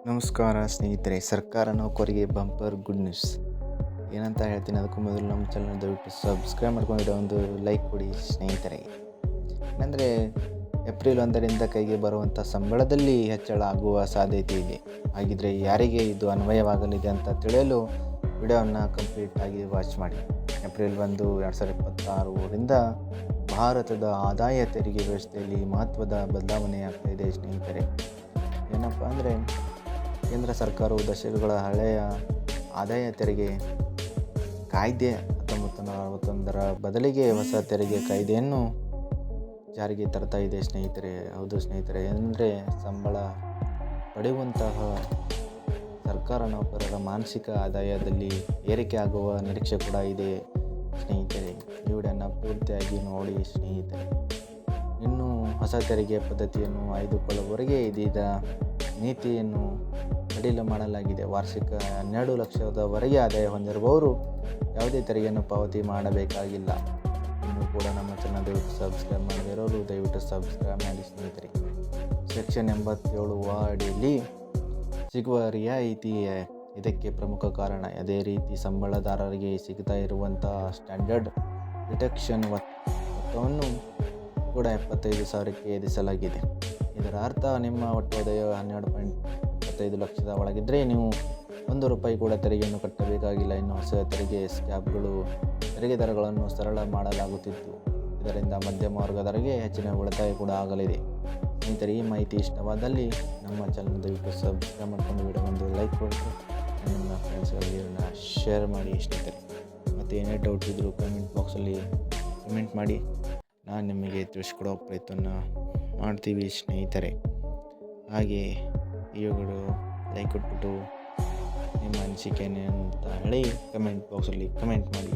ನಮಸ್ಕಾರ ಸ್ನೇಹಿತರೆ. ಸರ್ಕಾರ ನೌಕರಿಗೆ ಬಂಪರ್ ಗುಡ್ ನ್ಯೂಸ್ ಏನಂತ ಹೇಳ್ತೀನಿ. ಅದಕ್ಕೂ ಮೊದಲು ನಮ್ಮ ಚಾನಲ್ ದಯವಿಟ್ಟು ಸಬ್ಸ್ಕ್ರೈಬ್ ಮಾಡ್ಕೊಂಡಿರೋ ಒಂದು ಲೈಕ್ ಕೊಡಿ ಸ್ನೇಹಿತರೆ. ಏನಂದರೆ ಏಪ್ರಿಲ್ 1ರಿಂದ ಕೈಗೆ ಬರುವಂಥ ಸಂಬಳದಲ್ಲಿ ಹೆಚ್ಚಳ ಆಗುವ ಸಾಧ್ಯತೆ ಇದೆ. ಹಾಗಿದ್ರೆ ಯಾರಿಗೆ ಇದು ಅನ್ವಯವಾಗಲಿದೆ ಅಂತ ತಿಳಿಯಲು ವಿಡಿಯೋವನ್ನು ಕಂಪ್ಲೀಟಾಗಿ ವಾಚ್ ಮಾಡಿ. ಏಪ್ರಿಲ್ 1, 2026ರಿಂದ ಭಾರತದ ಆದಾಯ ತೆರಿಗೆ ವ್ಯವಸ್ಥೆಯಲ್ಲಿ ಮಹತ್ವದ ಬದಲಾವಣೆ ಆಗ್ತಾಯಿದೆ ಸ್ನೇಹಿತರೆ. ಏನಪ್ಪ ಅಂದರೆ ಕೇಂದ್ರ ಸರ್ಕಾರವು ದಶಕಗಳ ಹಳೆಯ ಆದಾಯ ತೆರಿಗೆ ಕಾಯ್ದೆ 1961ರ ಬದಲಿಗೆ ಹೊಸ ತೆರಿಗೆ ಕಾಯ್ದೆಯನ್ನು ಜಾರಿಗೆ ತರ್ತಾ ಇದೆ ಸ್ನೇಹಿತರೆ. ಹೌದು ಸ್ನೇಹಿತರೆ, ಅಂದರೆ ಸಂಬಳ ಪಡೆಯುವಂತಹ ಸರ್ಕಾರ ನೌಕರರ ಮಾನಸಿಕ ಆದಾಯದಲ್ಲಿ ಏರಿಕೆ ಆಗುವ ನಿರೀಕ್ಷೆ ಕೂಡ ಇದೆ ಸ್ನೇಹಿತರೆ. ಈ ವಿಡಿಯೋನ ಪೂರ್ತಿಯಾಗಿ ನೋಡಿ ಸ್ನೇಹಿತರೆ. ಇನ್ನು ಹೊಸ ತೆರಿಗೆ ಪದ್ಧತಿಯನ್ನು ಆಯ್ದುಕೊಳ್ಳುವವರೆಗೆ ಇದೀಗ ನೀತಿಯನ್ನು ಸಡಿಲ ಮಾಡಲಾಗಿದೆ. ವಾರ್ಷಿಕ 12 ಲಕ್ಷದವರೆಗೆ ಆದಾಯ ಹೊಂದಿರುವವರು ಯಾವುದೇ ತೆರಿಗೆಯನ್ನು ಪಾವತಿ ಮಾಡಬೇಕಾಗಿಲ್ಲ. ಇನ್ನೂ ಕೂಡ ನಮ್ಮ ಚಾನಲ್ ದಯವಿಟ್ಟು ಸಬ್ಸ್ಕ್ರೈಬ್ ಮಾಡದಿರೋರು ದಯವಿಟ್ಟು ಸಬ್ಸ್ಕ್ರೈಬ್ ಮಾಡಿ ಸ್ನೇಹಿತರೆ. ಸೆಕ್ಷನ್ 87 ಅಡಿಯಲ್ಲಿ ಸಿಗುವ ರಿಯಾಯಿತಿ ಇದಕ್ಕೆ ಪ್ರಮುಖ ಕಾರಣ. ಅದೇ ರೀತಿ ಸಂಬಳದಾರರಿಗೆ ಸಿಗ್ತಾ ಇರುವಂಥ ಸ್ಟ್ಯಾಂಡರ್ಡ್ ಡಿಡಕ್ಷನ್ ಮೊತ್ತವನ್ನು ಕೂಡ 75,000ಕ್ಕೆ ವಿಧಿಸಲಾಗಿದೆ. ಇದರ ಅರ್ಥ ನಿಮ್ಮ ಒಟ್ಟು ಆದಾಯ 12.25 ಲಕ್ಷದ ಒಳಗಿದ್ದರೆ ನೀವು ₹1 ಕೂಡ ತೆರಿಗೆಯನ್ನು ಕಟ್ಟಬೇಕಾಗಿಲ್ಲ. ಇನ್ನು ಹೊಸ ತೆರಿಗೆ ಸ್ಲ್ಯಾಬ್ಗಳು ತೆರಿಗೆ ದರಗಳನ್ನು ಸರಳ ಮಾಡಲಾಗುತ್ತಿದ್ದು, ಇದರಿಂದ ಮಧ್ಯಮ ವರ್ಗದವರಿಗೆ ಹೆಚ್ಚಿನ ಉಳಿತಾಯ ಕೂಡ ಆಗಲಿದೆ. ಸ್ನೇಹಿತರೆ, ಈ ಮಾಹಿತಿ ಇಷ್ಟವಾದಲ್ಲಿ ನಮ್ಮ ಚಾನಲ್ ದಯವಿಟ್ಟು ಸಬ್ಸ್ಕ್ರೈಬ್ ಮಾಡಿಕೊಂಡು ವಿಡಿಯೋ ಒಂದು ಲೈಕ್ ಕೊಟ್ಟು ನಿಮ್ಮ ಫ್ರೆಂಡ್ಸ್ಗಳಿಗೆ ಶೇರ್ ಮಾಡಿ ಸ್ನೇಹಿತರೆ. ಮತ್ತು ಏನೇ ಡೌಟ್ ಇದ್ದರೂ ಕಮೆಂಟ್ ಬಾಕ್ಸಲ್ಲಿ ಕಮೆಂಟ್ ಮಾಡಿ, ನಾನು ನಿಮಗೆ ತಿಳಿಸ್ಕೊಡೋ ಪ್ರಯತ್ನ ಮಾಡ್ತೀವಿ ಸ್ನೇಹಿತರೆ. ಹಾಗೆ ಈ ವಿಡಿಯೋ ಲೈಕ್ ಕೊಟ್ಬಿಟ್ಟು ನಿಮ್ಮ ಅನಿಸಿಕೆ ಅಂತ ಹೇಳಿ ಕಮೆಂಟ್ ಬಾಕ್ಸಲ್ಲಿ ಕಮೆಂಟ್ ಮಾಡಿ.